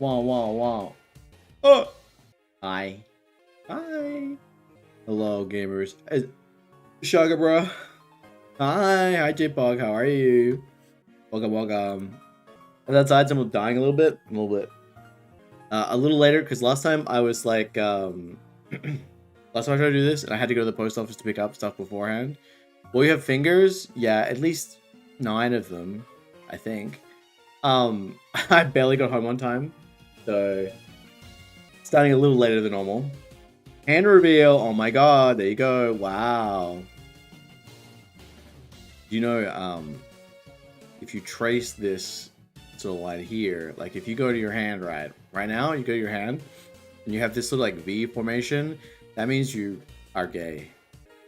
Wow, wow, wow. Oh! Hi. Hi. Hello, gamers. Sugar, bro. Hi, J-Pog. How are you? Welcome, welcome. And outside, someone dying a little bit. A little later, because last time I was like, last time I tried to do this, and I had to go to the post office to pick up stuff beforehand. Well, you have fingers? Yeah, at least 9 of them, I think. I barely got home on time, so starting a little later than normal. Hand reveal. Oh my god, there you go. Wow. You know, if you trace this sort of line here, like if you go to your hand right now, you go to your hand, and you have this little like V formation, that means you are gay.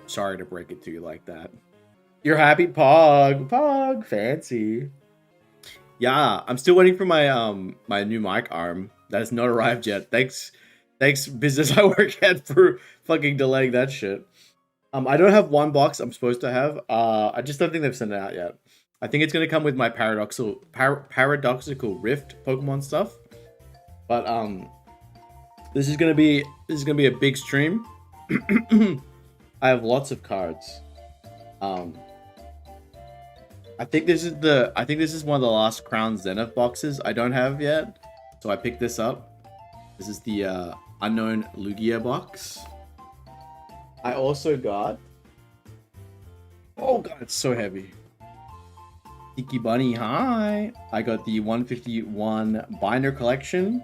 Sorry to break it to you like that. You're happy, Pog, fancy. Yeah, I'm still waiting for my my new mic arm. That has not arrived yet. Thanks, business I work at for fucking delaying that shit. I don't have one box I'm supposed to have. I just don't think they've sent it out yet. I think it's gonna come with my paradoxical Rift Pokemon stuff. But this is gonna be a big stream. I have lots of cards. I think this is one of the last Crown Zenith boxes I don't have yet. So I picked this up. This is the Unknown Lugia box. I also got... Oh god, it's so heavy. Tiki Bunny, hi! I got the 151 binder collection.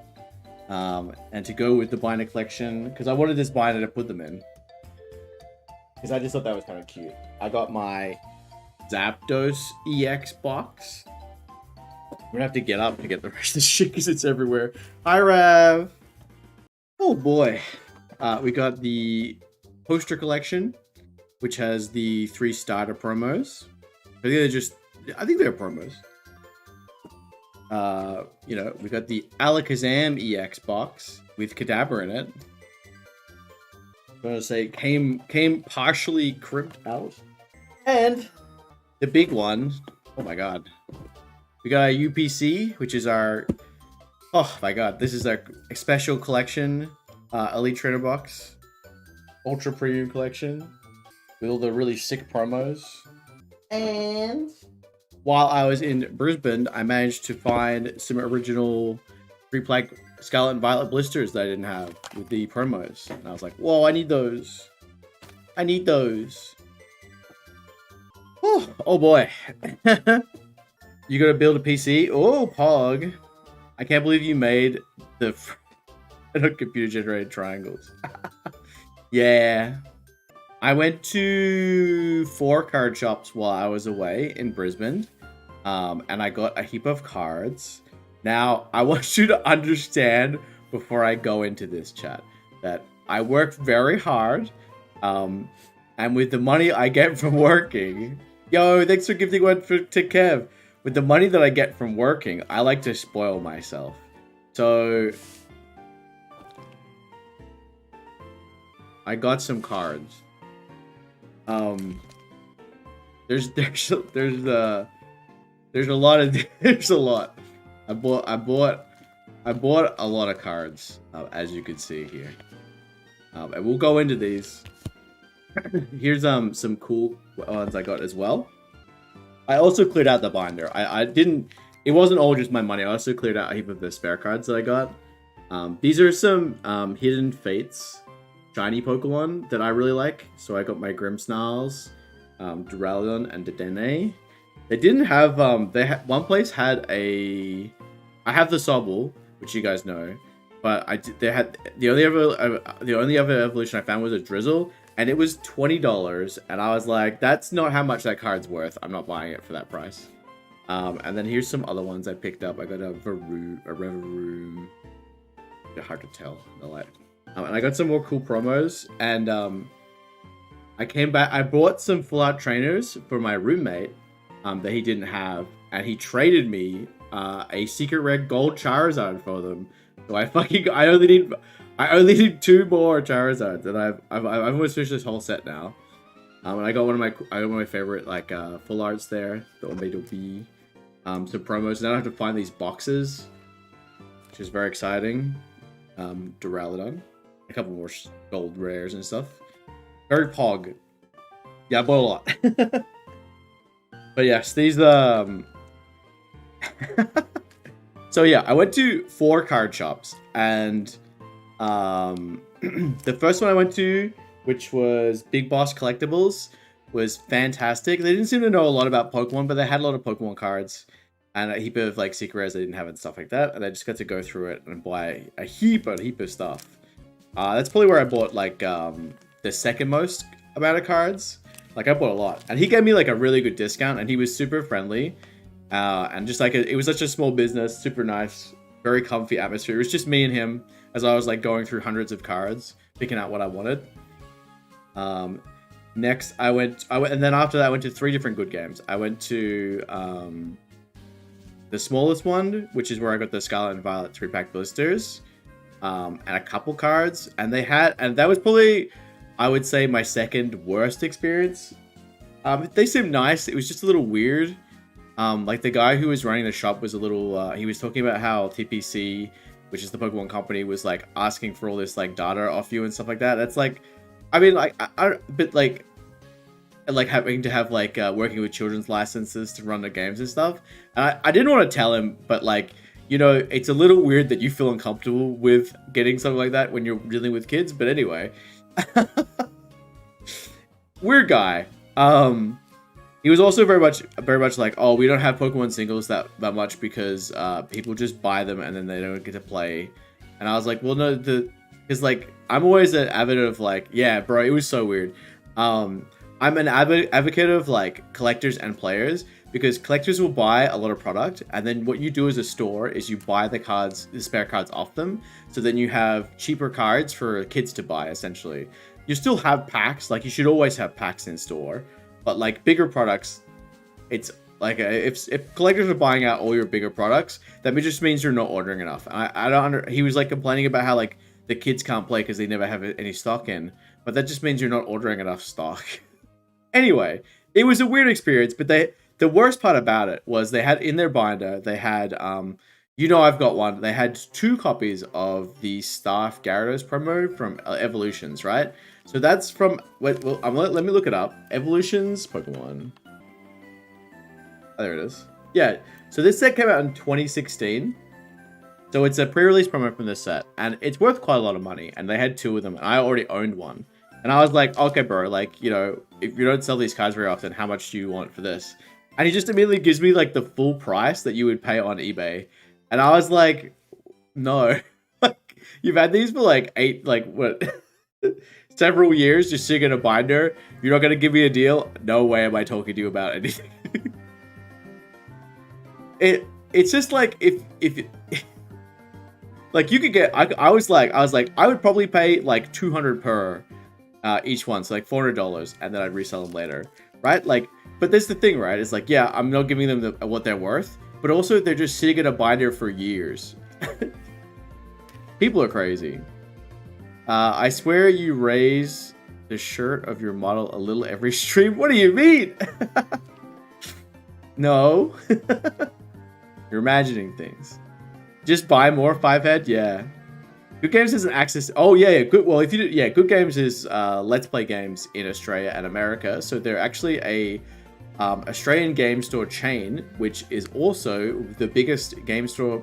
And to go with the binder collection, because I wanted this binder to put them in. Because I just thought that was kind of cute. I got my Zapdos EX box. I'm gonna have to get up to get the rest of the shit because it's everywhere. Hi, Rav! Oh boy. We got the poster collection, which has the 3 starter promos. I think they're promos. You know, we got the Alakazam EX box with Kadabra in it. I'm gonna say came partially crimped out. And the big one, oh my god. We got a UPC, which is our, oh my god, this is our special collection, Elite Trainer box. Ultra Premium collection with all the really sick promos. And while I was in Brisbane, I managed to find some original 3-plague Scarlet and Violet blisters that I didn't have with the promos. And I was like, whoa, I need those. I need those. Oh boy. You gotta build a PC? Oh, Pog. I can't believe you made the computer-generated triangles. Yeah. I went to 4 card shops while I was away in Brisbane. And I got a heap of cards. Now, I want you to understand before I go into this chat that I work very hard. And with the money I get from working... Yo, thanks for gifting one to Kev. With the money that I get from working, I like to spoil myself. So... I got some cards. There's a lot of there's a lot. I bought a lot of cards, as you can see here. And we'll go into these. Here's some cool ones I got as well. I also cleared out the binder. It wasn't all just my money. I also cleared out a heap of the spare cards that I got. These are some Hidden Fates shiny Pokemon that I really like. So I got my Grimmsnarls, Duraludon, and Dedenne. They didn't have one place had a... I have the Sobble, which you guys know, but they had the only other evolution I found was a Drizzle, and it was $20, and I was like, that's not how much that card's worth. I'm not buying it for that price. And then here's some other ones I picked up. I got a Reverum. They're hard to tell in the light. And I got some more cool promos, and I came back. I bought some Full Art Trainers for my roommate that he didn't have, and he traded me a Secret Rare Gold Charizard for them. So I only need 2 more Charizards, and I've almost finished this whole set now. And I got one of my favorite like full arts there, the Omega B, some promos. Now I have to find these boxes. which is very exciting. Duraludon, a couple more gold rares and stuff. Very pog. Yeah, I bought a lot. But yes, these so yeah, I went to 4 card shops, and the first one I went to, which was Big Boss Collectibles, was fantastic. They didn't seem to know a lot about Pokemon, but they had a lot of Pokemon cards and a heap of like secret rares they didn't have and stuff like that. And I just got to go through it and buy a heap of stuff. That's probably where I bought like the second most amount of cards. Like I bought a lot, and he gave me like a really good discount, and he was super friendly, and just like it was such a small business, super nice, very comfy atmosphere. It was just me and him as I was like going through hundreds of cards, picking out what I wanted. Next, I went, and then after that, I went to 3 different good games. I went to the smallest one, which is where I got the Scarlet and Violet 3-pack blisters, and a couple cards, and that was probably, I would say, my second worst experience. They seemed nice. It was just a little weird. Like the guy who was running the shop was a little, he was talking about how TPC, which is the Pokemon company, was like asking for all this like data off you and stuff like that. That's like, I mean, like, but like having to have like working with children's licenses to run the games and stuff. And I didn't want to tell him, but like, you know, it's a little weird that you feel uncomfortable with getting something like that when you're dealing with kids. But anyway, weird guy. He was also very much like, oh, we don't have Pokemon singles that much because people just buy them and then they don't get to play. And I was like, well, no, because like I'm always an avid of like, yeah, bro, it was so weird. I'm an advocate of like collectors and players, because collectors will buy a lot of product, and then what you do as a store is you buy the spare cards off them, so then you have cheaper cards for kids to buy. Essentially, you still have packs, like you should always have packs in store, but like bigger products, it's like if collectors are buying out all your bigger products, that just means you're not ordering enough. I don't he was like complaining about how like the kids can't play because they never have any stock in, but that just means you're not ordering enough stock. Anyway, it was a weird experience, but the worst part about it was they had in their binder, they had, you know, I've got one. They had 2 copies of the Staff Gyarados promo from Evolutions, right? So that's from, let me look it up. Evolutions Pokemon. Oh, there it is. Yeah, so this set came out in 2016. So it's a pre-release promo from this set, and it's worth quite a lot of money. And they had 2 of them, and I already owned one. And I was like, okay, bro, like, you know, if you don't sell these cards very often, how much do you want for this? And he just immediately gives me like the full price that you would pay on eBay. And I was like, no, like you've had these for like several years, just sitting in a binder. You're not going to give me a deal. No way am I talking to you about anything. It's just like, if like you could get, I was like, I would probably pay like 200 per each one. So like $400, and then I'd resell them later. Right? Like, but that's the thing, right? It's like, yeah, I'm not giving them what they're worth, but also they're just sitting in a binder for years. People are crazy. I swear you raise the shirt of your model a little every stream. What do you mean? No. You're imagining things. Just buy more 5-head? Yeah. Good Games isn't access. Oh yeah, good. Well, if you do, yeah, Good Games is Let's Play games in Australia and America. So they're actually a Australian game store chain, which is also the biggest game store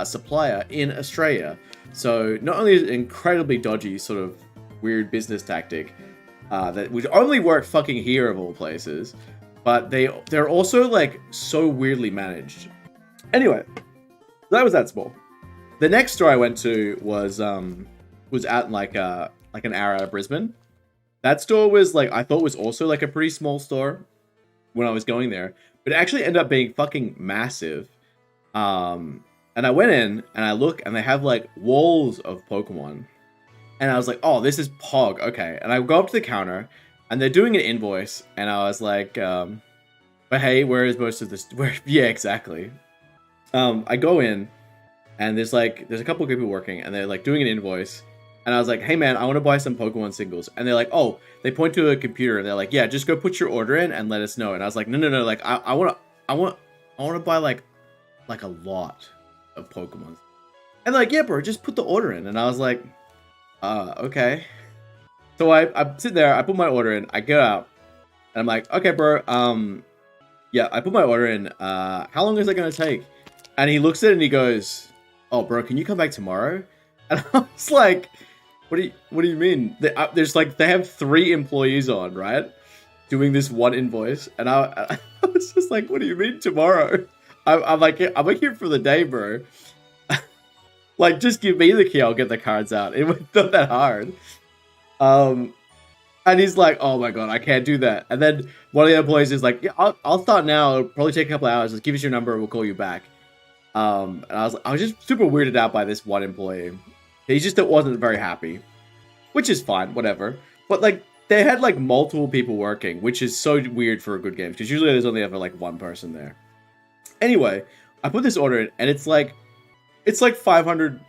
supplier in Australia. So not only is it an incredibly dodgy sort of weird business tactic that would only work fucking here of all places, but they're also like so weirdly managed. Anyway, that was that small. The next store I went to was out in like an hour out of Brisbane. That store was like, I thought was also like a pretty small store when I was going there, but it actually ended up being fucking massive. And I went in and I look and they have like walls of Pokemon, and I was like, oh, this is Pog, okay. And I go up to the counter and they're doing an invoice, and I was like, but hey, where is most of this? Yeah, exactly. I go in. And there's a couple of people working, and they're like doing an invoice. And I was like, hey man, I want to buy some Pokemon singles. And they're like, oh, they point to a computer and they're like, yeah, just go put your order in and let us know. And I was like, no, like I want to buy like a lot of Pokemon. And like, yeah, bro, just put the order in. And I was like, okay. So I sit there, I put my order in, I go out, and I'm like, okay, bro, yeah, I put my order in. How long is it gonna take? And he looks at it and he goes, oh, bro, can you come back tomorrow? And I was like, what do you mean? There's like, they have 3 employees on, right? Doing this one invoice. And I was just like, what do you mean tomorrow? I'm like here for the day, bro. Like, just give me the key, I'll get the cards out. It was not that hard. And he's like, oh my god, I can't do that. And then one of the employees is like, yeah, I'll start now. It'll probably take a couple hours. Just give us your number and we'll call you back. And I was just super weirded out by this one employee. He just wasn't very happy, which is fine, whatever. But like, they had like multiple people working, which is so weird for a good game because usually there's only ever like one person there. Anyway, I put this order in, and it's like $500+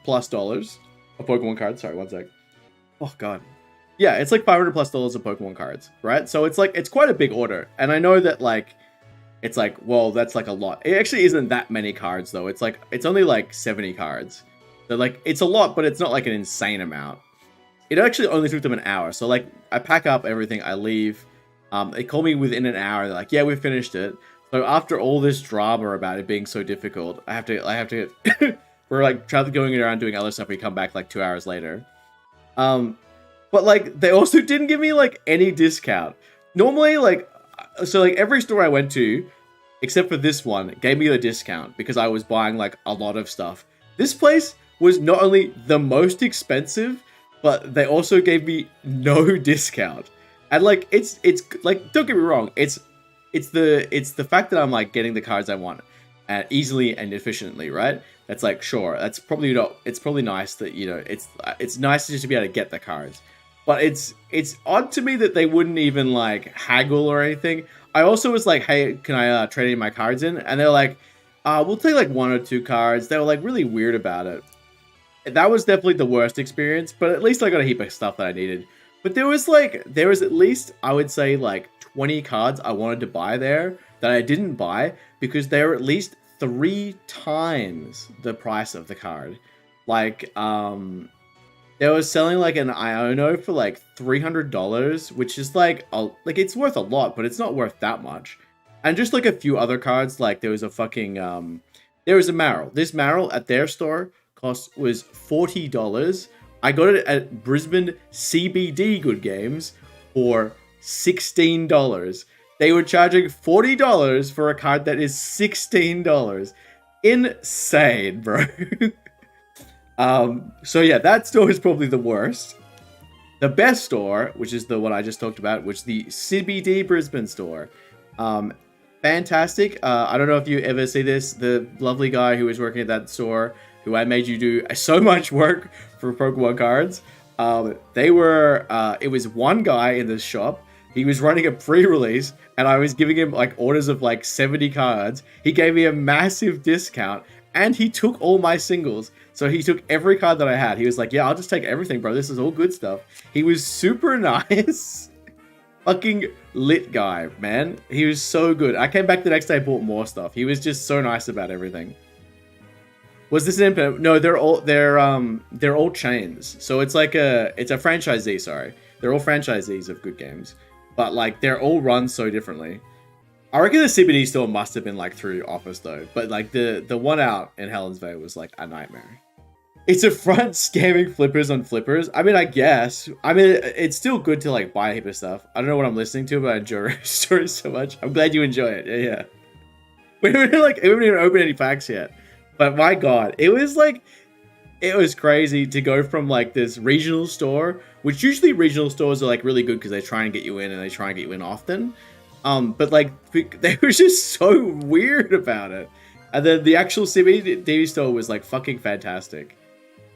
of Pokemon cards. Sorry, one sec. Oh god. Yeah, it's like $500+ of Pokemon cards, right? So it's like, it's quite a big order. And I know that like, it's like, well, that's like a lot. It actually isn't that many cards though. It's like, it's only like 70 cards. So like, it's a lot, but it's not like an insane amount. It actually only took them an hour. So like, I pack up everything, I leave. They call me within an hour. They're like, yeah, we finished it. So after all this drama about it being so difficult, I have to, we're like going around doing other stuff. We come back like 2 hours later. But like, they also didn't give me like any discount. Normally, like, so like every store I went to, except for this one, gave me a discount because I was buying like a lot of stuff. This place was not only the most expensive, but they also gave me no discount. And like, it's like, don't get me wrong, it's the fact that I'm like getting the cards I want easily and efficiently, right? That's like, sure, that's probably not, it's probably nice that, you know, it's nice just to be able to get the cards. But it's odd to me that they wouldn't even like haggle or anything. I also was like, hey, can I trade any of my cards in? And they're like, we'll take like 1 or 2 cards. They were like really weird about it. That was definitely the worst experience, but at least I got a heap of stuff that I needed. But there was at least, I would say like 20 cards I wanted to buy there that I didn't buy because they were at least 3 times the price of the card. Like, they were selling like an Iono for like $300, which is like it's worth a lot, but it's not worth that much. And just like a few other cards, like there was a fucking there was a Marill. This Marill at their store was $40. I got it at Brisbane CBD Good Games for $16. They were charging $40 for a card that is $16. Insane, bro. So yeah, that store is probably the worst. The best store, which is the one I just talked about, which is the CBD Brisbane store. Fantastic. I don't know if you ever see this. The lovely guy who was working at that store, who I made you do so much work for Pokemon cards. It was one guy in this shop. He was running a pre-release, and I was giving him like orders of like 70 cards. He gave me a massive discount, and he took all my singles. So he took every card that I had. He was like, yeah, I'll just take everything, bro. This is all good stuff. He was super nice. Fucking lit guy, man. He was so good. I came back the next day and bought more stuff. He was just so nice about everything. Was this an imp? No, they're all chains. So it's like it's a franchisee, sorry. They're all franchisees of Good Games. But like, they're all run so differently. I reckon the CBD store must have been like through Office though. But like the one out in Helens Bay was like a nightmare. It's a front scamming flippers on flippers. I mean, I guess. I mean, it's still good to like buy a heap of stuff. I don't know what I'm listening to, but I enjoy your story so much. I'm glad you enjoy it. Yeah. We haven't even opened any packs yet. But my God, it was crazy to go from like this regional store, which usually regional stores are like really good because they try and get you in and they try and get you in often. But like, they were just so weird about it. And then the actual CBD store was like fucking fantastic.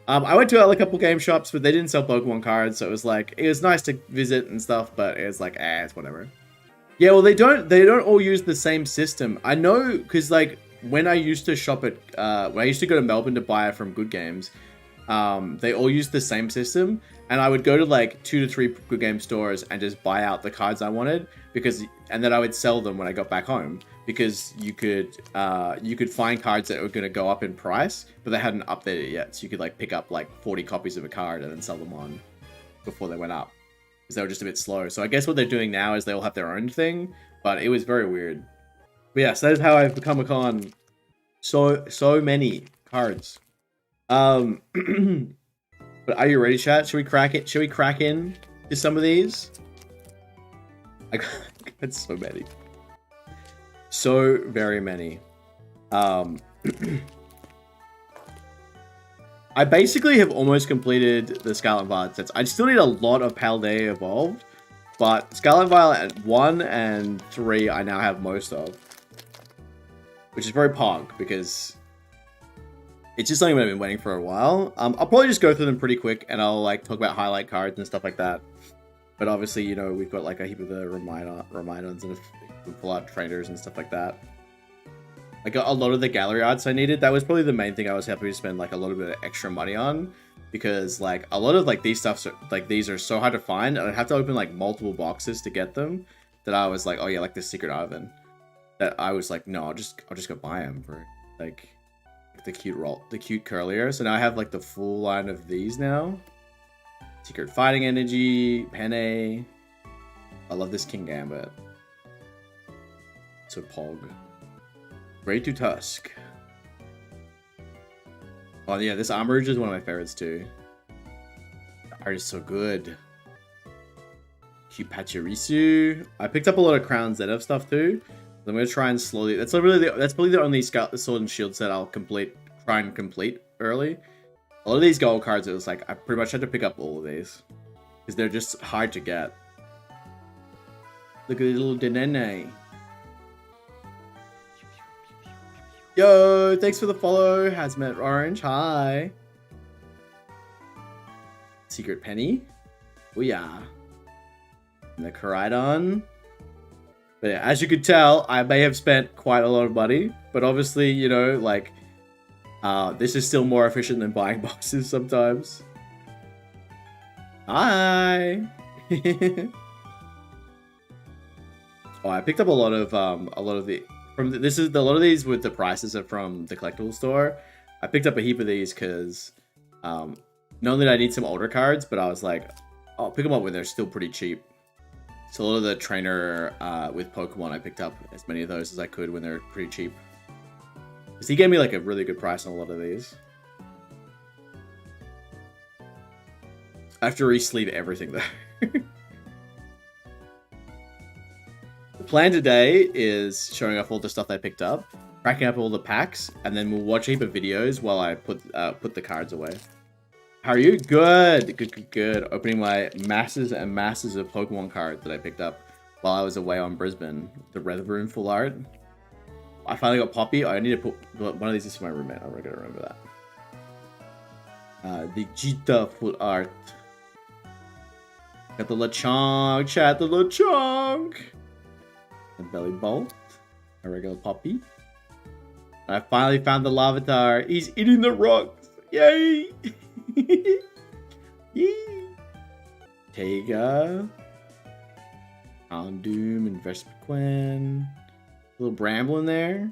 I went to a couple game shops, but they didn't sell Pokemon cards, so it was nice to visit and stuff, but it was like, it's whatever. Yeah, well, they don't all use the same system. I know, because like, when I used to shop at, when I used to go to Melbourne to buy it from Good Games, they all used the same system, and I would go to like 2 to 3 Good Game stores and just buy out the cards I wanted, and then I would sell them when I got back home, because you could find cards that were going to go up in price, but they hadn't updated it yet. So you could like pick up like 40 copies of a card and then sell them on before they went up, because they were just a bit slow. So I guess what they're doing now is they all have their own thing, but it was very weird. But yeah, so that is how I've become a con. So many cards. But are you ready, chat? Should we crack it? Should we crack in to some of these? I got so many. So very many. I basically have almost completed the Scarlet and Violet sets. I still need a lot of Paldea Evolved, but Scarlet and Violet at 1 and 3 I now have most of. Which is very pog, because it's just something I've been waiting for a while. I'll probably just go through them pretty quick, and I'll like talk about highlight cards and stuff like that. But obviously, you know, we've got like a heap of the Rhymidons and pull out trainers and stuff like that. I got a lot of the gallery arts I needed. That was probably the main thing I was happy to spend like a little bit of extra money on, because like a lot of like these stuffs are, like these are so hard to find, and I'd have to open like multiple boxes to get them. That I was like, oh yeah, like the Secret Oven. That I was like, no, I'll just go buy them for like the cute curlier. So now I have like the full line of these now. Secret Fighting Energy, Penne. I love this King Gambit. So Pog. Great to Tusk. Oh yeah, this Armorage is one of my favorites too. The art is so good. Cute Pachirisu. I picked up a lot of Crown Zedev stuff too. I'm gonna try and slowly. That's probably the only Sword and Shield set I'll try and complete early. A lot of these gold cards, it was like I pretty much had to pick up all of these because they're just hard to get. Look at the little Denene. Yo, thanks for the follow, Hazmat Orange. Hi. Secret Penny. Oh yeah. And the Koraidon. But yeah, as you could tell, I may have spent quite a lot of money, but obviously, you know, like, this is still more efficient than buying boxes sometimes. Hi! Oh, I picked up a lot of these with the prices are from the collectible store. I picked up a heap of these because, not only did I need some older cards, but I was like, I'll pick them up when they're still pretty cheap. So a lot of the trainer with Pokemon, I picked up as many of those as I could when they're pretty cheap. Because he gave me like a really good price on a lot of these. I have to re-sleeve everything though. The plan today is showing off all the stuff I picked up, cracking up all the packs, and then we'll watch a heap of videos while I put the cards away. How are you? Good. Good. Opening my masses and masses of Pokemon cards that I picked up while I was away on Brisbane. The Red Room full art. I finally got Poppy. I need to put one of these is for my roommate. I'm gonna remember that. The Jita full art. Got the Lechonk. Chat the Lechonk. The Belly Bolt. A regular Poppy. And I finally found the Larvitar. He's eating the rocks. Yay! Yee. Tega, Houndoom, and Vespiquen. A little Bramble in there.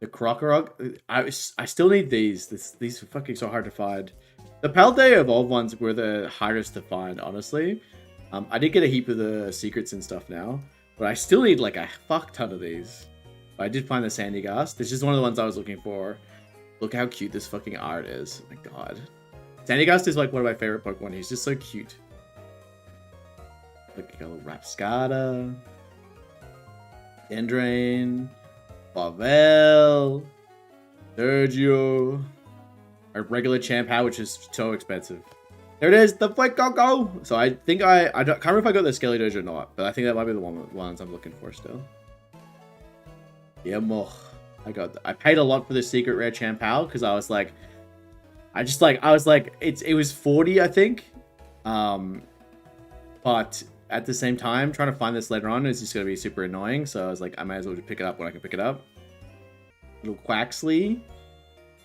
The Krokorok. I still need these. These are fucking so hard to find. The Paldea Evolved ones were the hardest to find, honestly. I did get a heap of the secrets and stuff now, but I still need like a fuck ton of these. But I did find the Sandygast. This is one of the ones I was looking for. Look how cute this fucking art is. Oh my god. Sandygast is like one of my favorite Pokemon. He's just so cute. Look at a little Rapscada. Dendrain. Pavel. Sergio. Our regular Champow, which is so expensive. There it is, the Fuecoco! So I think I can't remember if I got the Skelly Doge or not, but I think that might be the ones I'm looking for still. Yeah, more. I paid a lot for the secret rare Champow because I was like, it was 40, I think. But at the same time, trying to find this later on is just going to be super annoying. So I was like, I might as well just pick it up when I can pick it up. Little Quaxley.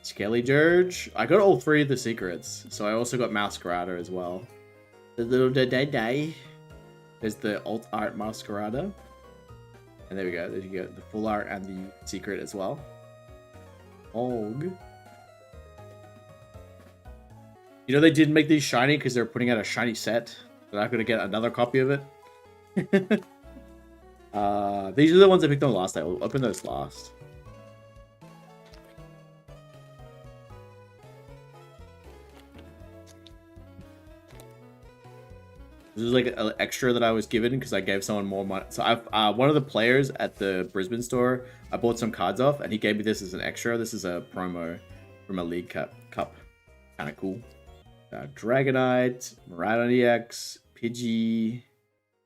Skelly Dirge. I got all three of the secrets. So I also got Masquerada as well. The little Day. There's the alt art Masquerada. And there we go. There you go. The full art and the secret as well. Og. You know they didn't make these shiny because they're putting out a shiny set. They're not going to get another copy of it. These are the ones I picked on last night. We'll open those last. This is like an extra that I was given because I gave someone more money. So I've one of the players at the Brisbane store, I bought some cards off, and he gave me this as an extra. This is a promo from a League Cup. Kind of cool. Dragonite, Miraidon EX, Pidgey,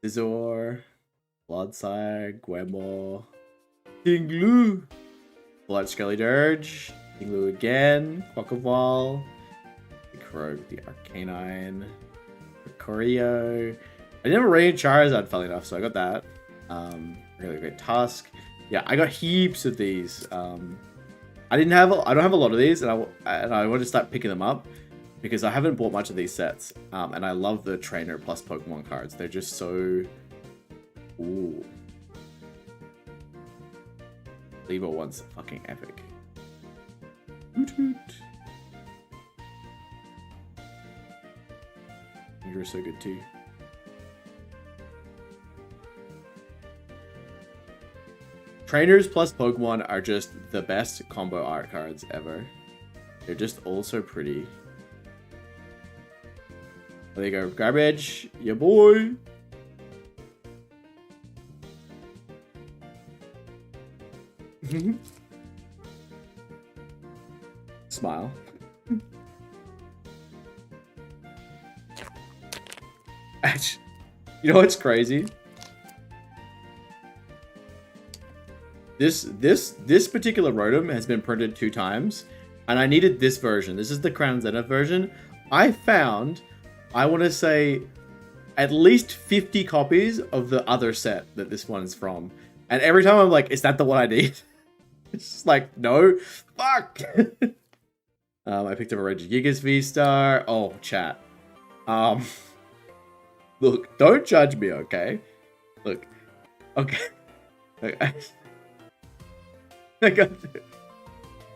Scizor, Bloodsire, Gwemble, Tinglu, Blood Skelly Dirge, Tinglu again, Pokeball, the Croak, the Arcanine, Choreo. I never rated Charizard, funny enough, so I got that. Really great Tusk. Yeah, I got heaps of these. I don't have a lot of these, and I want to start picking them up because I haven't bought much of these sets. And I love the Trainer plus Pokemon cards. They're just so. Ooh. Levo one's fucking epic. Hoot hoot. You're so good too. Trainers plus Pokemon are just the best combo art cards ever. They're just all so pretty. There you go, Garbage, ya boy. Smile. You know what's crazy? This particular Rotom has been printed 2 times, and I needed this version. This is the Crown Zenith version. I found, I want to say, at least 50 copies of the other set that this one's from. And every time I'm like, is that the one I need? It's just like, no. Fuck! I picked up a Regigigas V-Star. Oh, chat. Look, don't judge me, okay? Look. Okay.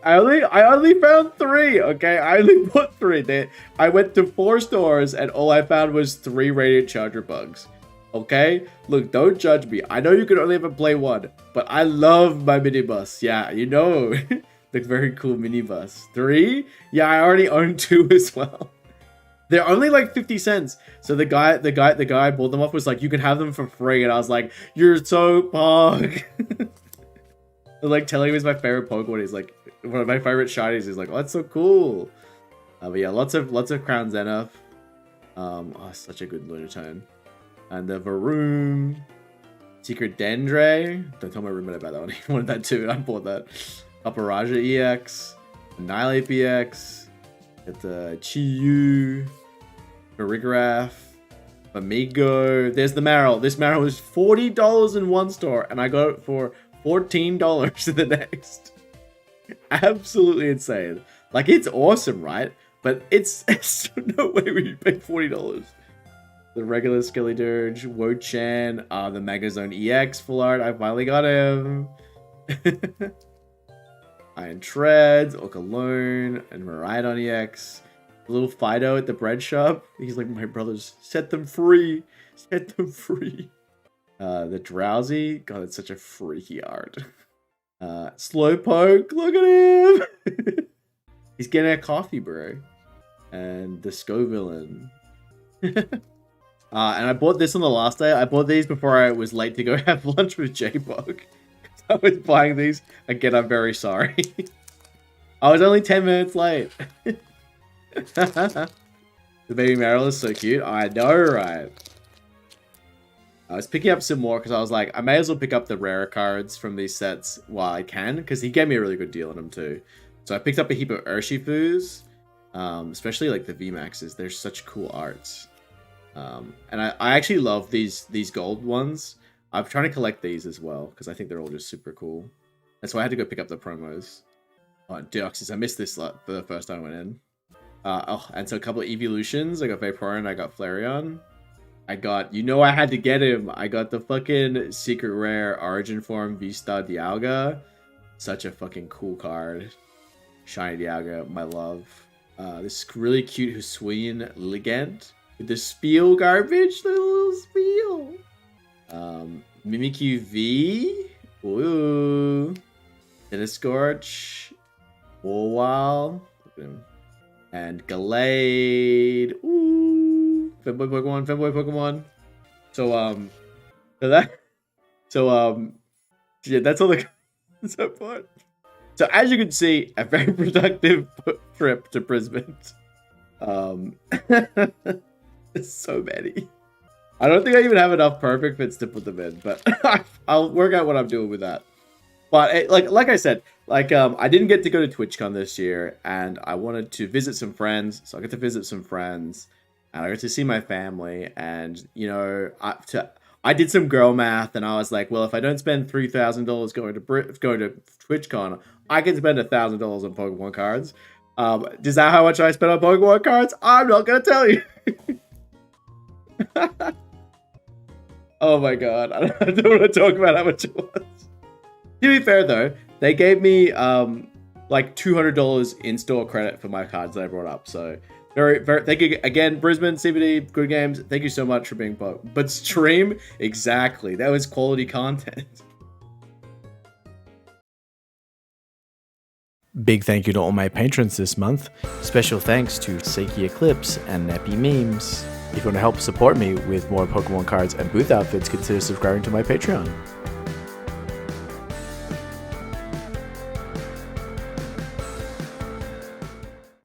I only found 3, okay? I only put 3. I went to 4 stores and all I found was 3 Radiant Charger bugs. Okay? Look, don't judge me. I know you can only ever play 1, but I love my minibus. Yeah, you know. The very cool minibus. 3? Yeah, I already own 2 as well. They're only like 50 cents. So the guy I bought them off was like, you can have them for free. And I was like, you're so pog. Like telling him it's my favorite Pokemon. He's like, one of my favorite shinies. He's like, oh, that's so cool. But yeah, lots of Crown Zenith. Oh, such a good Lunatone. And the Varoom. Secret Dendre. Don't tell my roommate about that one. He wanted that too, and I bought that. Paparaja EX. Annihilate EX. Got the Chiyu. Farigiraf. Amigo. There's the Marill. This Marill was $40 in one store, and I got it for $14 in the next. Absolutely insane. Like, it's awesome, right? But it's no way would you pay $40. The regular Skeledirge, Wo-Chan, the Megazone EX full art. I finally got him. Iron Treads, Orcalone, and Miraidon EX. The little Fido at the bread shop. He's like, my brothers, set them free. Set them free. The Drowsy. God, it's such a freaky art. Slowpoke, look at him. He's getting a coffee, bro. And the Scovillain. And I bought this on the last day. I bought these before I was late to go have lunch with J-Bug. I was buying these. Again, I'm very sorry. I was only 10 minutes late. The baby Marill is so cute. I know, right? I was picking up some more because I was like, I may as well pick up the rarer cards from these sets while I can, because he gave me a really good deal on them too. So I picked up a heap of Urshifus, especially like the VMAXs. They're such cool arts. And I actually love these gold ones. I'm trying to collect these as well because I think they're all just super cool. That's why I had to go pick up the promos. Oh, Deoxys, I missed this for the first time I went in. And so a couple of evolutions. I got Vaporeon, I got Flareon. I got, you know, I had to get him. I got the fucking secret rare Origin Form V-Star Dialga. Such a fucking cool card. Shiny Dialga, my love. This really cute Hisuian Ligand with the Spiel garbage, the little Spiel. Mimikyu V. Ooh. Scorch. Wowal. Look at him. And Gallade. Ooh. Femboy Pokemon, Femboy Pokemon. Yeah, that's all the so far. So as you can see, a very productive trip to Brisbane. It's so many. I don't think I even have enough perfect fits to put them in, but I'll work out what I'm doing with that. But like I said, I didn't get to go to TwitchCon this year, and I wanted to visit some friends, so I got to visit some friends, and I got to see my family, and you know, I did some girl math, and I was like, well, if I don't spend $3,000 going to TwitchCon, I can spend $1,000 on Pokemon cards. Is that how much I spent on Pokemon cards? I'm not gonna tell you. Oh my god, I don't want to talk about how much it was. To be fair though, they gave me like $200 in-store credit for my cards that I brought up. So very thank you again, Brisbane CBD Good Games. Thank you so much for being part. But stream, exactly, that was quality content. Big thank you to all my patrons this month. Special thanks to Seiki Eclipse and Nappy Memes. If you want to help support me with more Pokemon cards and booth outfits, consider subscribing to my Patreon.